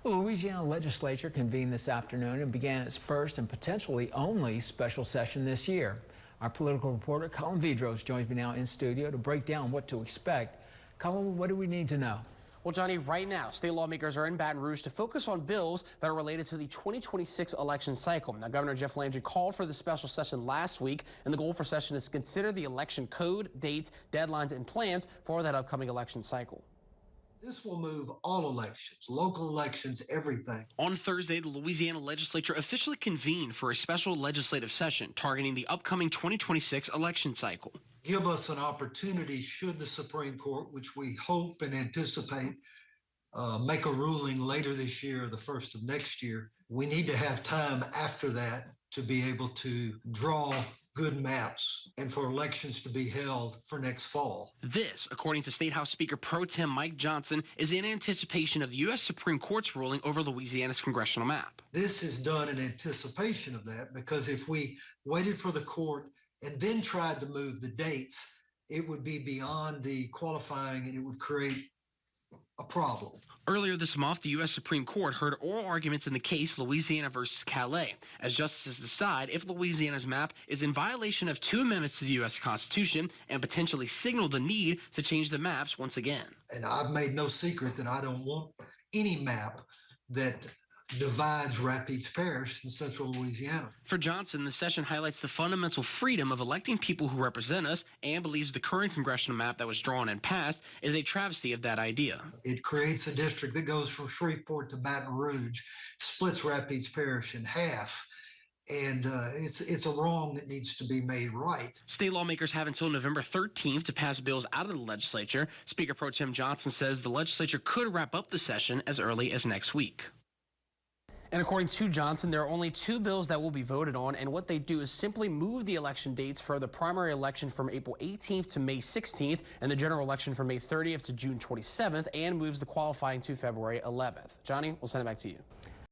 The Louisiana Legislature convened this afternoon and began its first and potentially only special session this year. Our political reporter, Colin Vidros, joins me now in studio to break down what to expect. Colin, what do we need to know? Well, Johnny, right now, state lawmakers are in Baton Rouge to focus on bills that are related to the 2026 election cycle. Now, Governor Jeff Landry called for the special session last week, and the goal for session is to consider the election code, dates, deadlines, and plans for that upcoming election cycle. This will move all elections, local elections, everything. On Thursday, the Louisiana Legislature officially convened for a special legislative session targeting the upcoming 2026 election cycle. Give us an opportunity, should the Supreme Court, which we hope and anticipate, make a ruling later this year or the first of next year. We need to have time after that to be able to draw good maps and for elections to be held for next fall. This, according to State House Speaker Pro Tem Mike Johnson, is in anticipation of the U.S. Supreme Court's ruling over Louisiana's congressional map. This is done in anticipation of that, because if we waited for the court and then tried to move the dates, it would be beyond the qualifying and it would create a problem. Earlier this month, the U.S. Supreme Court heard oral arguments in the case Louisiana versus Calais, as justices decide if Louisiana's map is in violation of 2 amendments to the U.S. Constitution and potentially signal the need to change the maps once again. And I've made no secret that I don't want any map that divides Rapides Parish in central Louisiana. For Johnson, the session highlights the fundamental freedom of electing people who represent us and believes the current congressional map that was drawn and passed is a travesty of that idea. It creates a district that goes from Shreveport to Baton Rouge, splits Rapides Parish in half, and it's a wrong that needs to be made right. State lawmakers have until November 13th to pass bills out of the legislature. Speaker Pro Tem Johnson says the legislature could wrap up the session as early as next week. And according to Johnson, there are only 2 bills that will be voted on, and what they do is simply move the election dates for the primary election from April 18th to May 16th and the general election from May 30th to June 27th, and moves the qualifying to February 11th. Johnny, we'll send it back to you.